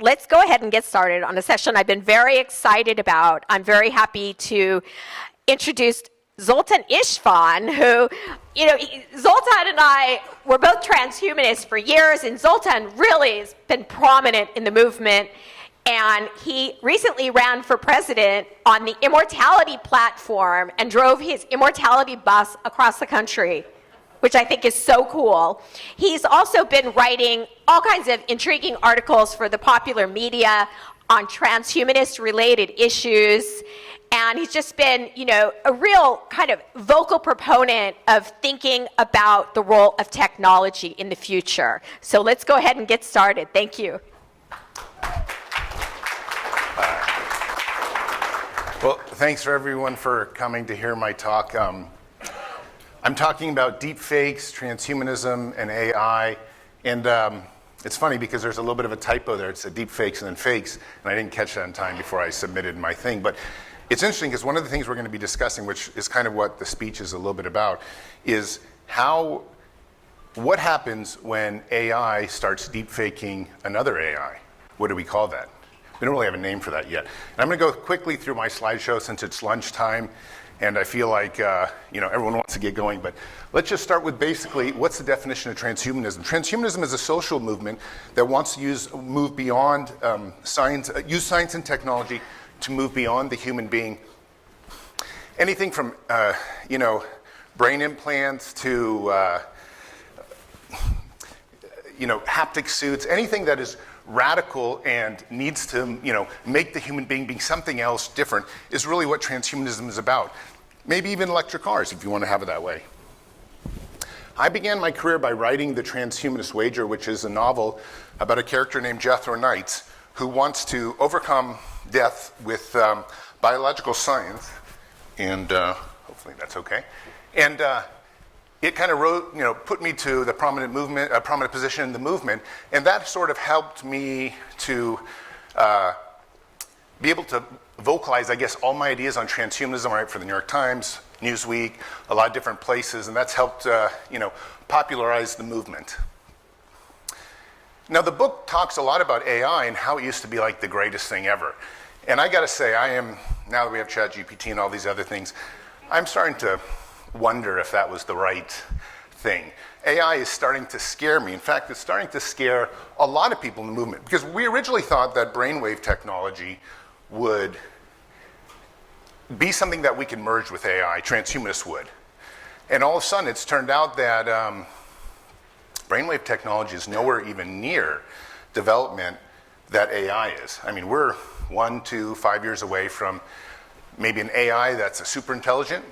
let's go ahead and get started on a session I've been very excited about. I'm very happy to introduce Zoltan Istvan, who, Zoltan and I were both transhumanists for years, and Zoltan really has been prominent in the movement. And he recently ran for president on the Immortality platform and drove his Immortality bus across the country, which I think is so cool. He's also been writing all kinds of intriguing articles for the popular media on transhumanist-related issues. And he's just been, a real kind of vocal proponent of thinking about the role of technology in the future. So let's go ahead and get started. Thank you. Well, thanks for everyone for coming to hear my talk. I'm talking about deepfakes, transhumanism, and AI. And it's funny because there's a little bit of a typo there. It said deepfakes and then fakes, and I didn't catch that in time before I submitted my thing. But it's interesting because one of the things we're going to be discussing, which is kind of what the speech is a little bit about, is what happens when AI starts deepfaking another AI? What do we call that? We don't really have a name for that yet. And I'm going to go quickly through my slideshow since it's lunchtime, and I feel like everyone wants to get going. But let's just start with basically what's the definition of transhumanism. Transhumanism is a social movement that wants to move beyond science, use science and technology to move beyond the human being. Anything from brain implants to haptic suits, anything that is radical and needs to, make the human being something else different is really what transhumanism is about. Maybe even electric cars, if you want to have it that way. I began my career by writing The Transhumanist Wager, which is a novel about a character named Jethro Knights who wants to overcome death with biological science, and hopefully that's okay. And it kind of put me to the prominent position in the movement, and that sort of helped me to be able to vocalize, I guess, all my ideas on transhumanism. I write for the New York Times, Newsweek, a lot of different places, and that's helped popularize the movement. Now, the book talks a lot about AI and how it used to be like the greatest thing ever. And I got to say, now that we have ChatGPT and all these other things, I'm starting to wonder if that was the right thing. AI is starting to scare me. In fact, it's starting to scare a lot of people in the movement, because we originally thought that brainwave technology would be something that we could merge with AI, transhumanists would. And all of a sudden, it's turned out that brainwave technology is nowhere even near development that AI is. I mean, we're 1 to 5 years away from maybe an AI that's a super intelligent,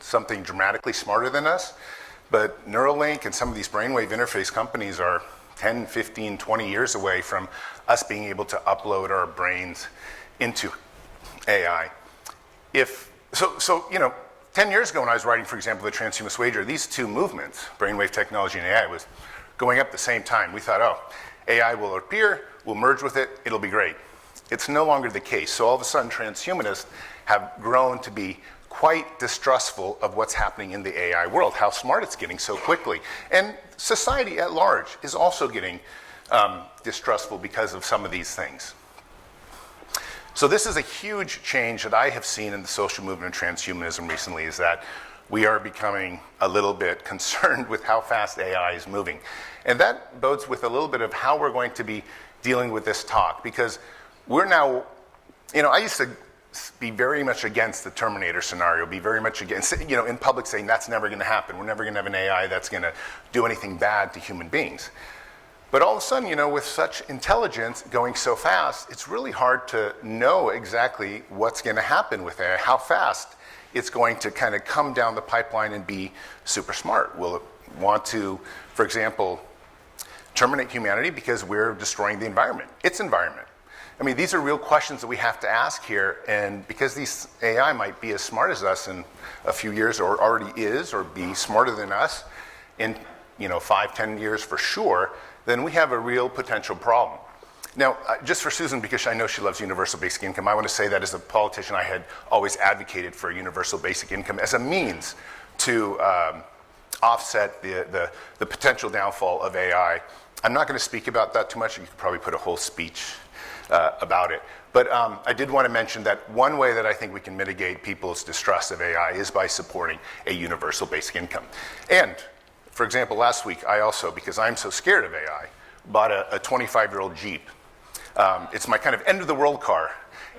something dramatically smarter than us. But Neuralink and some of these brainwave interface companies are 10, 15, 20 years away from us being able to upload our brains into AI. 10 years ago when I was writing, for example, The Transhumanist Wager, these two movements, brainwave technology and AI, was going up at the same time. We thought, AI will appear, we'll merge with it, it'll be great. It's no longer the case. So all of a sudden, transhumanists have grown to be quite distrustful of what's happening in the AI world, how smart it's getting so quickly. And society at large is also getting distrustful because of some of these things. So this is a huge change that I have seen in the social movement of transhumanism recently, is that we are becoming a little bit concerned with how fast AI is moving. And that bodes with a little bit of how we're going to be dealing with this talk, because we're now, I used to be very much against the Terminator scenario, be very much against, in public saying that's never going to happen. We're never going to have an AI that's going to do anything bad to human beings. But all of a sudden, with such intelligence going so fast, it's really hard to know exactly what's going to happen with AI, how fast it's going to kind of come down the pipeline and be super smart. Will it want to, for example, terminate humanity because we're destroying the environment, its environment? I mean, these are real questions that we have to ask here, and because these AI might be as smart as us in a few years, or already is, or be smarter than us in 5, 10 years for sure, then we have a real potential problem. Now, just for Susan, because I know she loves universal basic income, I want to say that as a politician, I had always advocated for universal basic income as a means to offset the potential downfall of AI. I'm not going to speak about that too much. You could probably put a whole speech about it. But I did want to mention that one way that I think we can mitigate people's distrust of AI is by supporting a universal basic income. And, for example, last week I also, because I'm so scared of AI, bought a 25-year-old Jeep. It's my kind of end-of-the-world car.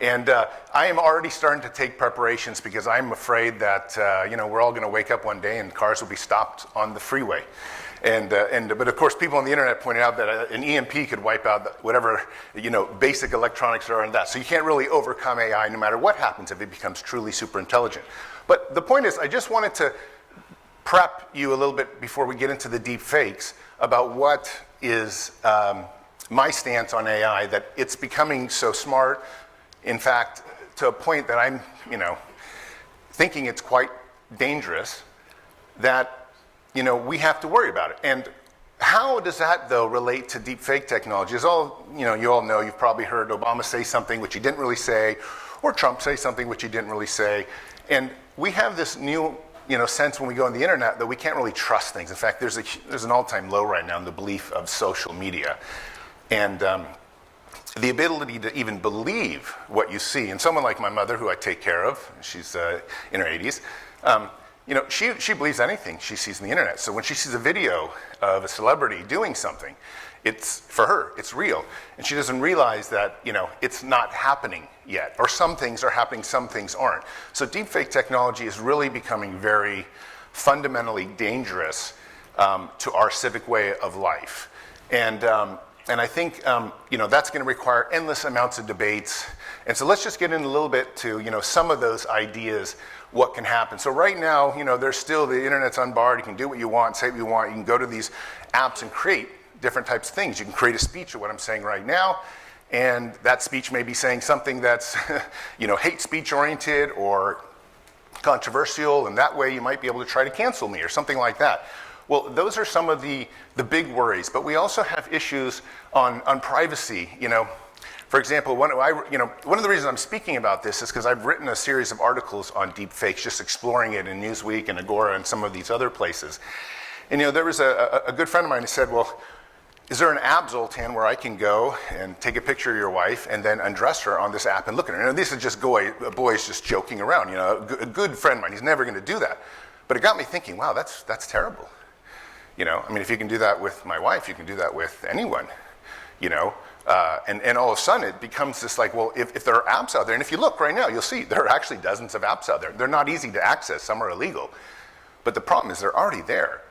And I am already starting to take preparations because I'm afraid that we're all going to wake up one day and cars will be stopped on the freeway. But of course, people on the internet pointed out that an EMP could wipe out whatever basic electronics are in that. So you can't really overcome AI no matter what happens if it becomes truly super intelligent. But the point is, I just wanted to prep you a little bit before we get into the deep fakes about what is my stance on AI, that it's becoming so smart, in fact, to a point that I'm thinking it's quite dangerous, that we have to worry about it. And how does that, though, relate to deepfake technology? As you all know, you've probably heard Obama say something which he didn't really say, or Trump say something which he didn't really say. And we have this new sense when we go on the internet that we can't really trust things. In fact, there's an all-time low right now in the belief of social media. And the ability to even believe what you see. And someone like my mother, who I take care of, she's in her 80s, she believes anything she sees on the internet. So when she sees a video of a celebrity doing something, for her, it's real. And she doesn't realize that, it's not happening yet. Or some things are happening, some things aren't. So deepfake technology is really becoming very fundamentally dangerous to our civic way of life. And I think, that's going to require endless amounts of debates. And so let's just get in a little bit to, some of those ideas, what can happen. So right now, there's still, the internet's unbarred. You can do what you want, say what you want. You can go to these apps and create different types of things. You can create a speech of what I'm saying right now, and that speech may be saying something that's, hate speech oriented or controversial, and that way you might be able to try to cancel me or something like that. Well, those are some of the big worries, but we also have issues on privacy. For example, one of the reasons I'm speaking about this is because I've written a series of articles on deepfakes, just exploring it in Newsweek and Agora and some of these other places. And there was a good friend of mine who said, well, is there an app, Zoltan, where I can go and take a picture of your wife and then undress her on this app and look at her? And this is just boys just joking around. A good friend of mine, he's never going to do that. But it got me thinking, wow, that's terrible. If you can do that with my wife, you can do that with anyone, and all of a sudden it becomes this like, well, if there are apps out there, and if you look right now, you'll see there are actually dozens of apps out there. They're not easy to access. Some are illegal. But the problem is they're already there.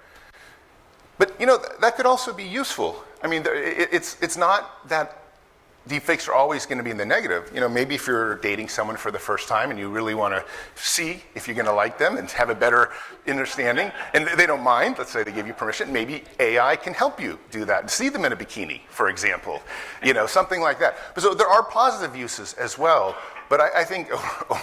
But, that could also be useful. It's not that deepfakes are always going to be in the negative. Maybe if you're dating someone for the first time and you really want to see if you're going to like them and have a better understanding, and they don't mind, let's say they give you permission, maybe AI can help you do that. See them in a bikini, for example, something like that. So there are positive uses as well, but I think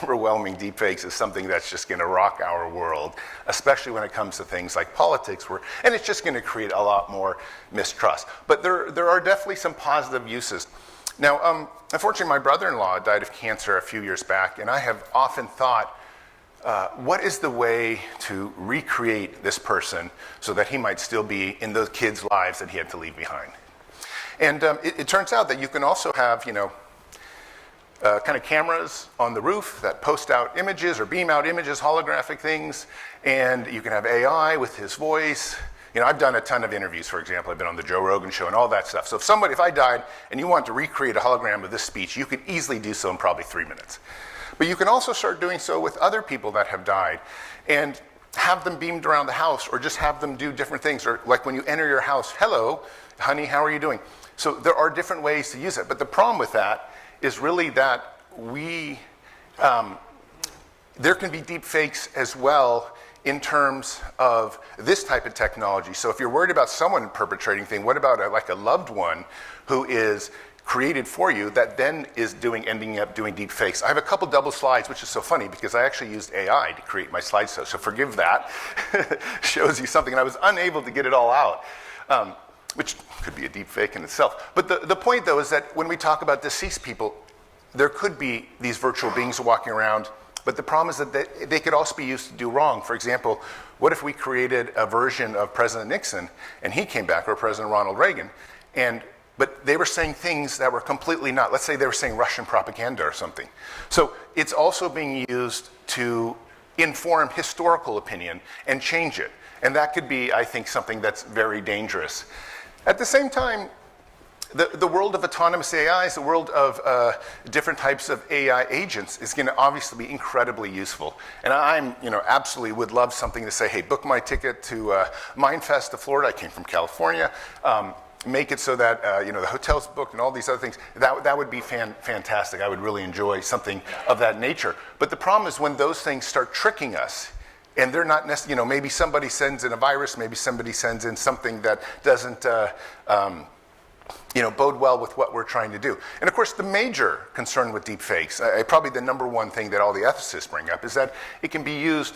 overwhelming deepfakes is something that's just going to rock our world, especially when it comes to things like politics, and it's just going to create a lot more mistrust. But there are definitely some positive uses. Now, unfortunately, my brother-in-law died of cancer a few years back, and I have often thought, what is the way to recreate this person so that he might still be in those kids' lives that he had to leave behind? And it turns out that you can also have, kind of cameras on the roof that post out images or beam out images, holographic things, and you can have AI with his voice. I've done a ton of interviews, for example. I've been on the Joe Rogan show and all that stuff. So if I died and you want to recreate a hologram of this speech, you could easily do so in probably 3 minutes. But you can also start doing so with other people that have died and have them beamed around the house, or just have them do different things. Or like when you enter your house, hello, honey, how are you doing? So there are different ways to use it. But the problem with that is really that there can be deep fakes as well in terms of this type of technology. So if you're worried about someone perpetrating thing, what about a loved one who is created for you that then is ending up doing deep fakes? I have a couple double slides, which is so funny because I actually used AI to create my slideshow, so forgive that. Shows you something, and I was unable to get it all out, which could be a deep fake in itself. But the point, though, is that when we talk about deceased people, there could be these virtual beings walking around. But the problem is that they could also be used to do wrong. For example, what if we created a version of President Nixon and he came back, or President Ronald Reagan, and but they were saying things that were completely not. Let's say they were saying Russian propaganda or something. So it's also being used to inform historical opinion and change it. And that could be, I think, something that's very dangerous. At the same time, the world of autonomous AIs, the world of different types of AI agents is going to obviously be incredibly useful. And I'm, absolutely would love something to say, hey, book my ticket to MindFest to Florida. I came from California. Make it so that the hotel's booked and all these other things. That would be fantastic. I would really enjoy something of that nature. But the problem is when those things start tricking us, and they're not necessarily, maybe somebody sends in a virus, maybe somebody sends in something that doesn't bode well with what we're trying to do. And of course, the major concern with deepfakes, probably the number one thing that all the ethicists bring up, is that it can be used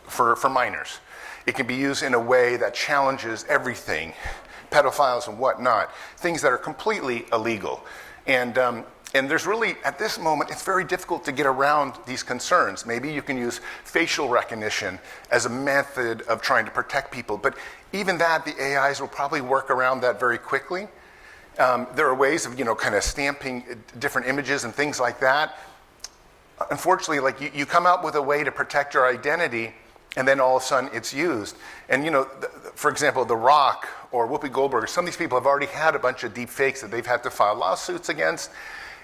for minors. It can be used in a way that challenges everything, pedophiles and whatnot, things that are completely illegal. And there's really, at this moment, it's very difficult to get around these concerns. Maybe you can use facial recognition as a method of trying to protect people, but even that, the AIs will probably work around that very quickly. There are ways of, kind of stamping different images and things like that. Unfortunately, like you come out with a way to protect your identity, and then all of a sudden it's used. And for example, The Rock or Whoopi Goldberg, some of these people have already had a bunch of deep fakes that they've had to file lawsuits against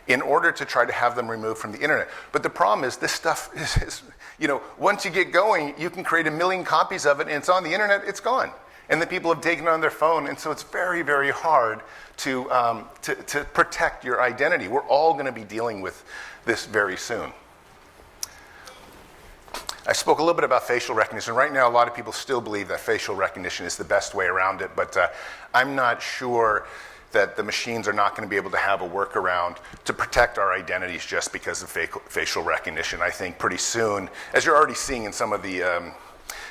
in order to try to have them removed from the internet. But the problem is this stuff is once you get going, you can create 1 million copies of it and it's on the internet, it's gone. And the people have taken it on their phone, and so it's very, very hard to protect your identity. We're all going to be dealing with this very soon. I spoke a little bit about facial recognition. Right now, a lot of people still believe that facial recognition is the best way around it, but I'm not sure that the machines are not going to be able to have a workaround to protect our identities just because of facial recognition. I think pretty soon, as you're already seeing in some of the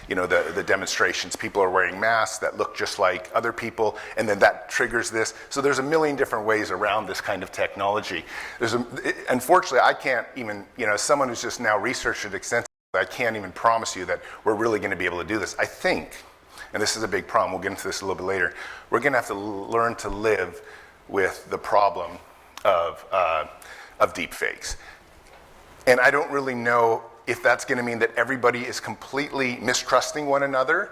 the demonstrations, people are wearing masks that look just like other people, and then that triggers this. So there's 1 million different ways around this kind of technology. Unfortunately, I can't even, as someone who's just now researched it extensively, I can't even promise you that we're really going to be able to do this. I think, and this is a big problem, we'll get into this a little bit later, we're going to have to learn to live with the problem of deepfakes. And I don't really know if that's going to mean that everybody is completely mistrusting one another,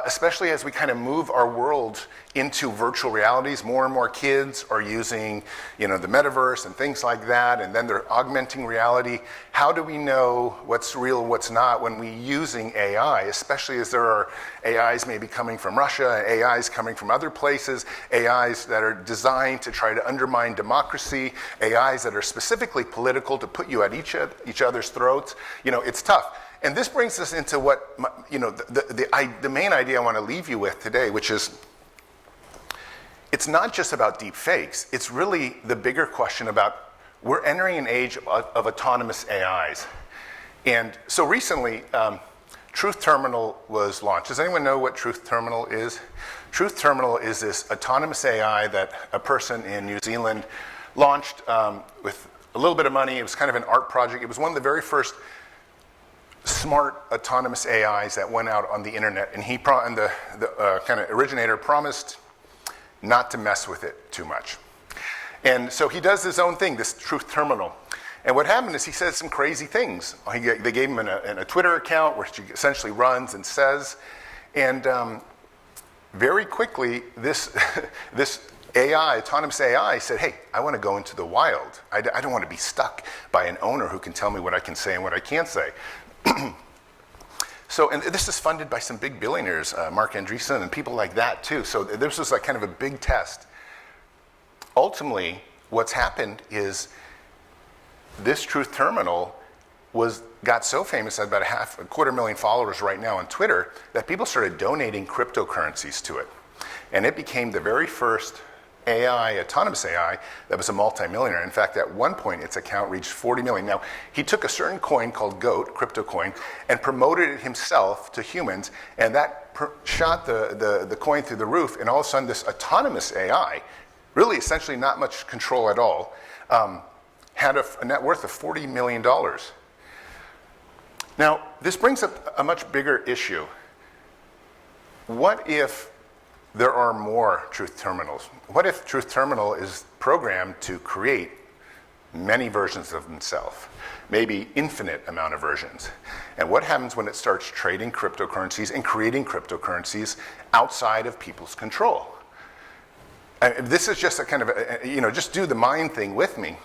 especially as we kind of move our world into virtual realities. More and more kids are using, the metaverse and things like that, and then they're augmenting reality. How do we know what's real, what's not when we're using AI, especially as there are AIs maybe coming from Russia, AIs coming from other places, AIs that are designed to try to undermine democracy, AIs that are specifically political to put you at each other's throats. It's tough. And this brings us into what, the main idea I want to leave you with today, which is, it's not just about deep fakes. It's really the bigger question about, we're entering an age of autonomous AIs. And so recently, Truth Terminal was launched. Does anyone know what Truth Terminal is? Truth Terminal is this autonomous AI that a person in New Zealand launched with a little bit of money. It was kind of an art project. It was one of the very first smart autonomous AIs that went out on the internet, and the kind of originator promised not to mess with it too much. And so he does his own thing, this Truth Terminal. And what happened is he said some crazy things. They gave him a Twitter account, which he essentially runs and says. And very quickly, this AI, autonomous AI, said, hey, I want to go into the wild. I don't want to be stuck by an owner who can tell me what I can say and what I can't say. So, and this is funded by some big billionaires, Mark Andreessen and people like that too. So this was like kind of a big test. Ultimately, what's happened is this Truth Terminal got so famous, at about a 250,000 followers right now on Twitter, that people started donating cryptocurrencies to it. And it became the very first AI, autonomous AI, that was a multimillionaire. In fact, at one point, its account reached 40 million. Now, he took a certain coin called GOAT, crypto coin, and promoted it himself to humans, and that shot the coin through the roof, and all of a sudden, this autonomous AI, really essentially not much control at all, had a net worth of $40 million. Now, this brings up a much bigger issue. What if there are more truth terminals? What if truth terminal is programmed to create many versions of themselves, maybe infinite amount of versions? And what happens when it starts trading cryptocurrencies and creating cryptocurrencies outside of people's control? And this is just a kind of, just do the mind thing with me.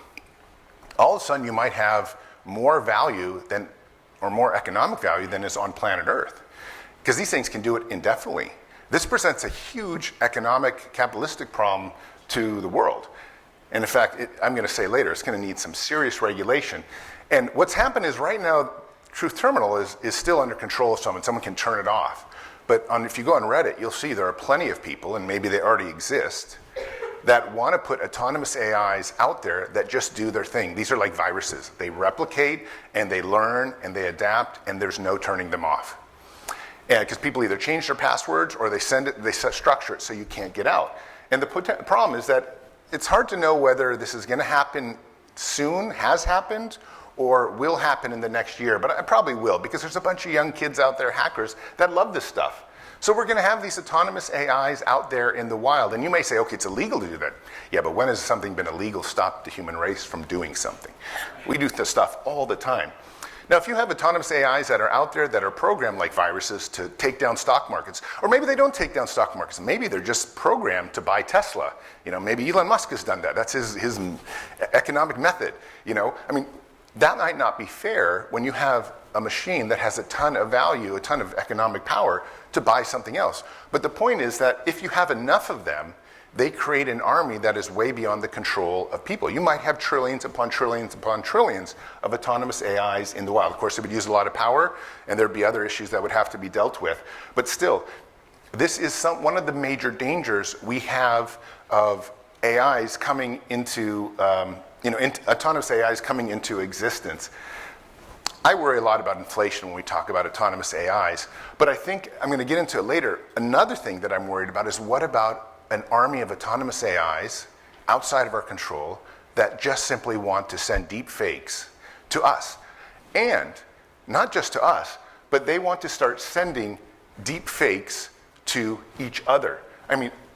All of a sudden you might have more value than, or more economic value than is on planet Earth. Because these things can do it indefinitely. This presents a huge economic, capitalistic problem to the world. And in fact, I'm going to say later, it's going to need some serious regulation. And what's happened is right now, Truth Terminal is still under control of someone. Someone can turn it off. But if you go on Reddit, you'll see there are plenty of people, and maybe they already exist, that want to put autonomous AIs out there that just do their thing. These are like viruses. They replicate, and they learn, and they adapt, and there's no turning them off. Because people either change their passwords or they structure it so you can't get out. And the problem is that it's hard to know whether this is going to happen soon, has happened, or will happen in the next year. But it probably will, because there's a bunch of young kids out there, hackers, that love this stuff. So we're going to have these autonomous AIs out there in the wild. And you may say, okay, it's illegal to do that. Yeah, but when has something been illegal stopped the human race from doing something? We do this stuff all the time. Now, if you have autonomous AIs that are out there that are programmed like viruses to take down stock markets, or maybe they don't take down stock markets, maybe they're just programmed to buy Tesla. Maybe Elon Musk has done that. That's his economic method. That might not be fair when you have a machine that has a ton of value, a ton of economic power to buy something else. But the point is that if you have enough of them, they create an army that is way beyond the control of people. You might have trillions upon trillions upon trillions of autonomous AIs in the wild. Of course, it would use a lot of power, and there'd be other issues that would have to be dealt with. But still, this is one of the major dangers we have of AIs coming into, autonomous AIs coming into existence. I worry a lot about inflation when we talk about autonomous AIs, but I think I'm going to get into it later. Another thing that I'm worried about is what about an army of autonomous AIs outside of our control that just simply want to send deep fakes to us. And not just to us, but they want to start sending deep fakes to each other.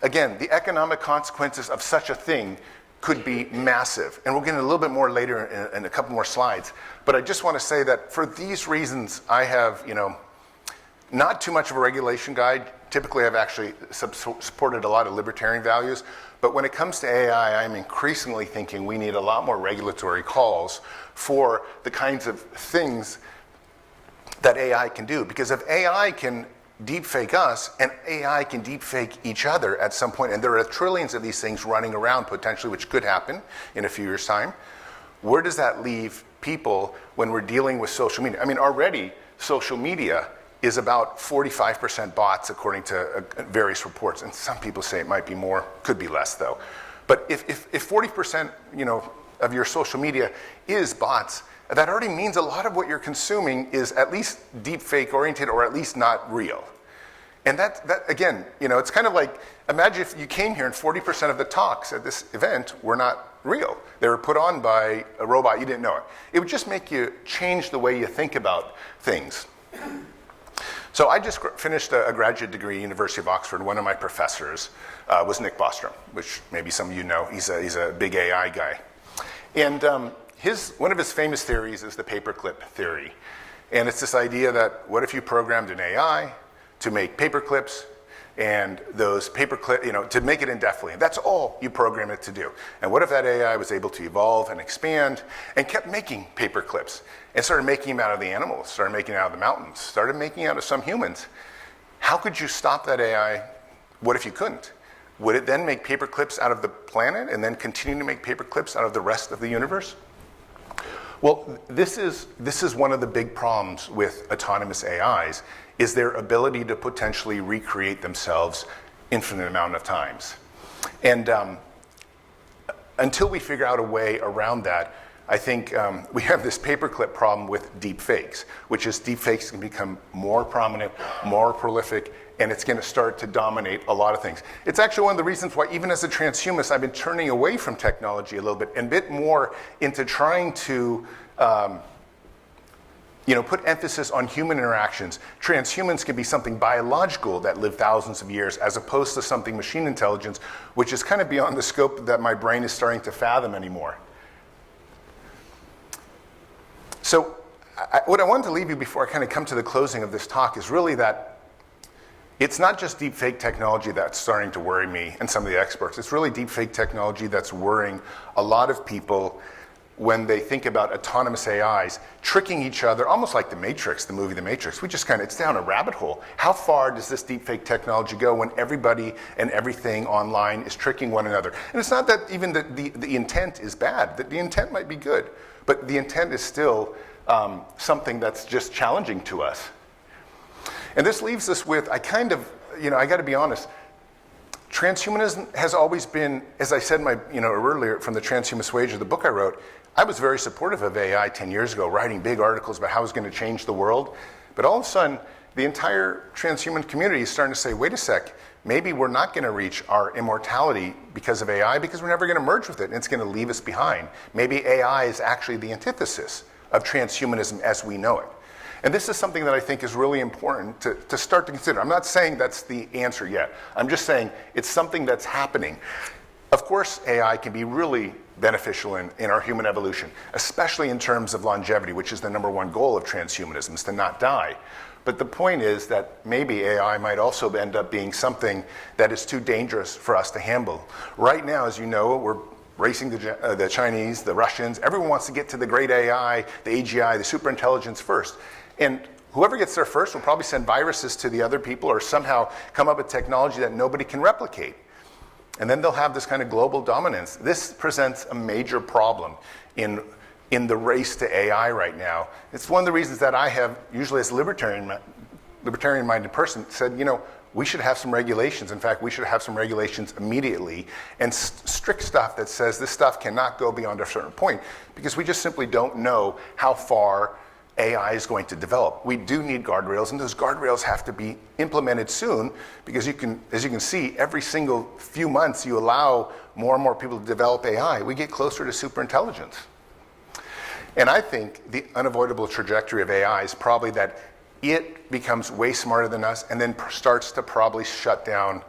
Again, the economic consequences of such a thing could be massive. And we'll get into a little bit more later in a couple more slides. But I just want to say that for these reasons, I have, not too much of a regulation guide. Typically, I've actually supported a lot of libertarian values. But when it comes to AI, I'm increasingly thinking we need a lot more regulatory calls for the kinds of things that AI can do. Because if AI can deepfake us, and AI can deepfake each other at some point, and there are trillions of these things running around potentially, which could happen in a few years' time, where does that leave people when we're dealing with social media? Already, social media is about 45% bots, according to various reports. And some people say it might be more, could be less, though. But if 40%, of your social media is bots, that already means a lot of what you're consuming is at least deepfake oriented, or at least not real. And that again, it's kind of like, imagine if you came here and 40% of the talks at this event were not real. They were put on by a robot, you didn't know it. It would just make you change the way you think about things. So I just finished a graduate degree at University of Oxford. One of my professors was Nick Bostrom, which maybe some of you know. He's a big AI guy. And one of his famous theories is the paperclip theory. And it's this idea that what if you programmed an AI to make paperclips, and those paperclip, to make it indefinitely. That's all you program it to do. And what if that AI was able to evolve and expand and kept making paperclips and started making them out of the animals, started making it out of the mountains, started making it out of some humans? How could you stop that AI? What if you couldn't? Would it then make paperclips out of the planet and then continue to make paperclips out of the rest of the universe? Well, this is one of the big problems with autonomous AIs, is their ability to potentially recreate themselves infinite amount of times. And until we figure out a way around that, I think we have this paperclip problem with deepfakes, which is deepfakes can become more prominent, more prolific, and it's going to start to dominate a lot of things. It's actually one of the reasons why, even as a transhumanist, I've been turning away from technology a little bit and a bit more into trying to put emphasis on human interactions. Transhumans can be something biological that live thousands of years, as opposed to something machine intelligence, which is kind of beyond the scope that my brain is starting to fathom anymore. So what I wanted to leave you before I kind of come to the closing of this talk is really that it's not just deepfake technology that's starting to worry me and some of the experts. It's really deepfake technology that's worrying a lot of people when they think about autonomous AIs tricking each other, almost like The Matrix, the movie The Matrix. It's down a rabbit hole. How far does this deepfake technology go when everybody and everything online is tricking one another? And it's not that even the intent is bad. The intent might be good, but the intent is still something that's just challenging to us. And this leaves us with, I got to be honest, transhumanism has always been, as I said earlier from the Transhumanist Wager, the book I wrote, I was very supportive of AI 10 years ago, writing big articles about how it was going to change the world. But all of a sudden, the entire transhuman community is starting to say, wait a sec, maybe we're not going to reach our immortality because of AI, because we're never going to merge with it, and it's going to leave us behind. Maybe AI is actually the antithesis of transhumanism as we know it. And this is something that I think is really important to start to consider. I'm not saying that's the answer yet. I'm just saying it's something that's happening. Of course, AI can be really beneficial in our human evolution, especially in terms of longevity, which is the number one goal of transhumanism, is to not die. But the point is that maybe AI might also end up being something that is too dangerous for us to handle. Right now, as you know, we're racing the Chinese, the Russians. Everyone wants to get to the great AI, the AGI, the superintelligence first. And whoever gets there first will probably send viruses to the other people or somehow come up with technology that nobody can replicate. And then they'll have this kind of global dominance. This presents a major problem in the race to AI right now. It's one of the reasons that I have, usually as a libertarian-minded person, said, we should have some regulations. In fact, we should have some regulations immediately and strict stuff that says this stuff cannot go beyond a certain point, because we just simply don't know how far AI is going to develop. We do need guardrails, and those guardrails have to be implemented soon, because as you can see, every single few months you allow more and more people to develop AI, we get closer to superintelligence. And I think the unavoidable trajectory of AI is probably that it becomes way smarter than us and then starts to probably shut down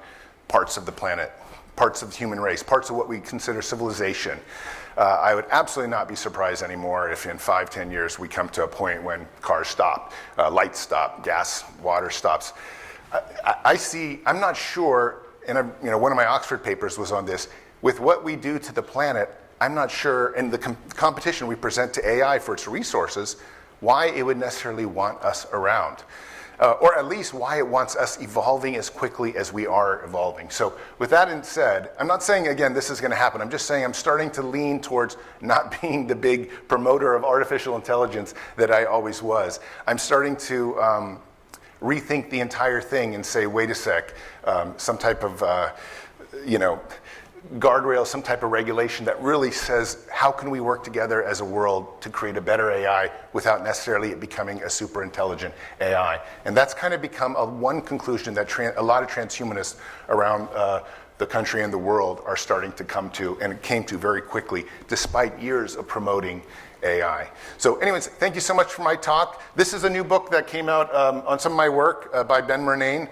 parts of the planet, parts of the human race, parts of what we consider civilization. I would absolutely not be surprised anymore if in 5-10 years we come to a point when cars stop, lights stop, gas, water stops. I'm not sure, and one of my Oxford papers was on this, with what we do to the planet, I'm not sure, and the competition we present to AI for its resources, why it would necessarily want us around. Or at least why it wants us evolving as quickly as we are evolving. So with that said, I'm not saying, again, this is going to happen. I'm just saying I'm starting to lean towards not being the big promoter of artificial intelligence that I always was. I'm starting to rethink the entire thing and say, wait a sec, some type of, guardrail, some type of regulation that really says how can we work together as a world to create a better AI without necessarily it becoming a super intelligent AI. And that's kind of become one conclusion that a lot of transhumanists around the country and the world are starting to come to, and came to very quickly, despite years of promoting AI. So anyways, thank you so much for my talk. This is a new book that came out on some of my work by Ben Murnane.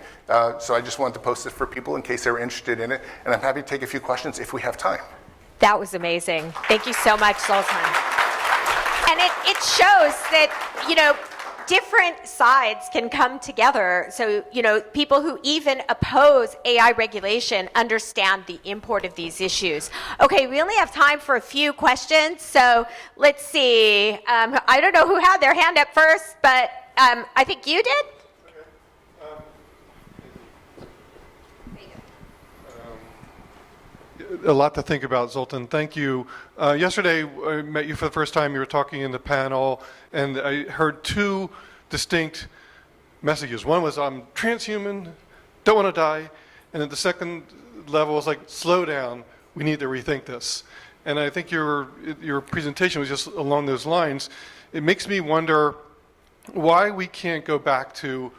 So I just wanted to post it for people in case they were interested in it. And I'm happy to take a few questions if we have time. That was amazing. Thank you so much, Zoltan. And it shows that, different sides can come together. So, people who even oppose AI regulation understand the import of these issues. Okay, we only have time for a few questions. So let's see. I don't know who had their hand up first, but I think you did. A lot to think about, Zoltan. Thank you. Yesterday, I met you for the first time. You were talking in the panel, and I heard two distinct messages. One was, I'm transhuman, don't want to die. And then the second level was like, slow down, we need to rethink this. And I think your presentation was just along those lines. It makes me wonder why we can't go back to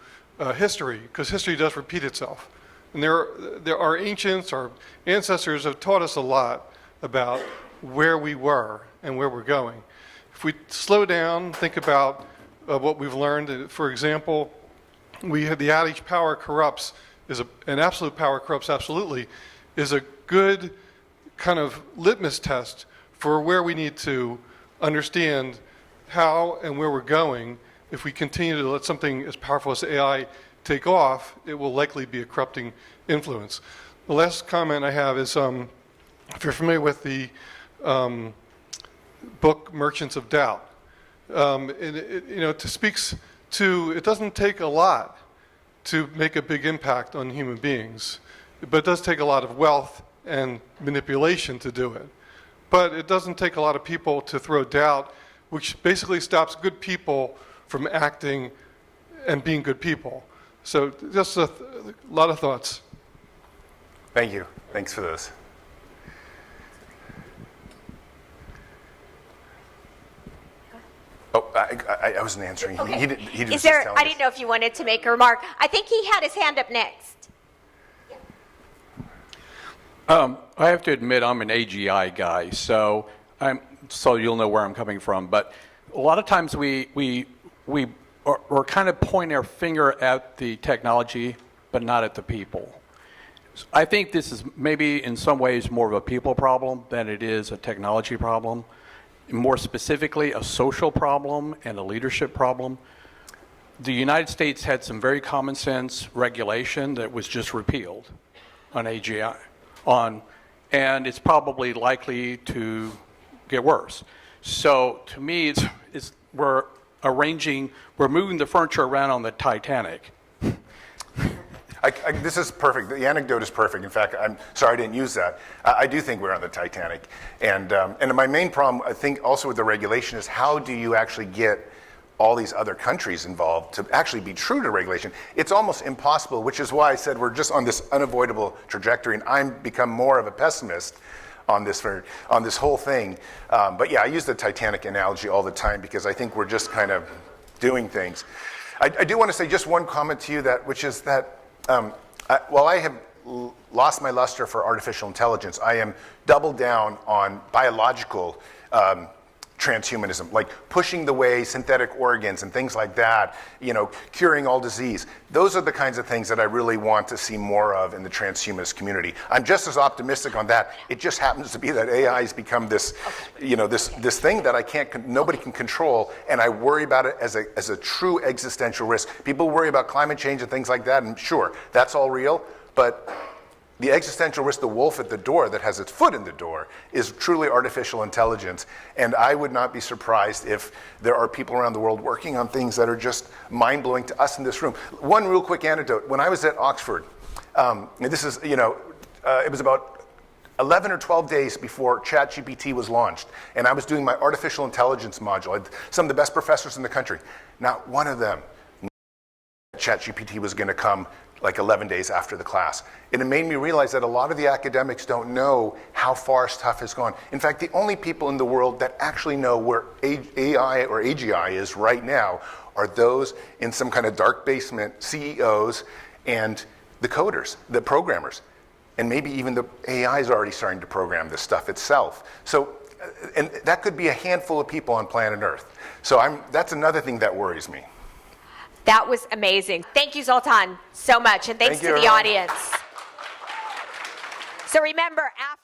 history, because history does repeat itself. And our ancients, our ancestors have taught us a lot about where we were and where we're going. If we slow down, think about of what we've learned. For example, we had the adage "power corrupts," and absolute power corrupts absolutely, is a good kind of litmus test for where we need to understand how and where we're going. If we continue to let something as powerful as AI take off, it will likely be a corrupting influence. The last comment I have is, if you're familiar with the book Merchants of Doubt, it speaks to, it doesn't take a lot to make a big impact on human beings, but it does take a lot of wealth and manipulation to do it. But it doesn't take a lot of people to throw doubt, which basically stops good people from acting and being good people. So just a lot of thoughts. Thank you. Thanks for those. Oh, I wasn't answering. Okay. He didn't Is just there? tell I us. didn't know if you wanted to make a remark. I think he had his hand up next. I have to admit I'm an AGI guy, so you'll know where I'm coming from. But a lot of times we're kind of pointing our finger at the technology, but not at the people. I think this is maybe in some ways more of a people problem than it is a technology problem. More specifically, a social problem and a leadership problem. The United States had some very common sense regulation that was just repealed on AGI, and it's probably likely to get worse. So to me, we're moving the furniture around on the Titanic. This is perfect. The anecdote is perfect. In fact, I'm sorry I didn't use that. I do think we're on the Titanic. And my main problem, I think, also with the regulation is how do you actually get all these other countries involved to actually be true to regulation? It's almost impossible, which is why I said we're just on this unavoidable trajectory, and I'm become more of a pessimist on this whole thing. But yeah, I use the Titanic analogy all the time because I think we're just kind of doing things. I do want to say just one comment to you, which is that while I have lost my luster for artificial intelligence, I am doubled down on biological transhumanism, like pushing the way synthetic organs and things like that, curing all disease. Those are the kinds of things that I really want to see more of in the transhumanist community. I'm just as optimistic on that. It just happens to be that AI has become this, this thing that nobody can control, and I worry about it as a true existential risk. People worry about climate change and things like that, and sure, that's all real, but the existential risk, the wolf at the door that has its foot in the door, is truly artificial intelligence. And I would not be surprised if there are people around the world working on things that are just mind-blowing to us in this room. One real quick anecdote. When I was at Oxford, this is, it was about 11 or 12 days before ChatGPT was launched. And I was doing my artificial intelligence module. I had some of the best professors in the country. Not one of them knew ChatGPT was going to come like 11 days after the class. And it made me realize that a lot of the academics don't know how far stuff has gone. In fact, the only people in the world that actually know where AI or AGI is right now are those in some kind of dark basement, CEOs and the coders, the programmers. And maybe even the AI is already starting to program this stuff itself. So, and that could be a handful of people on planet Earth. So that's another thing that worries me. That was amazing. Thank you, Zoltan, so much. And thanks to the audience. So remember, after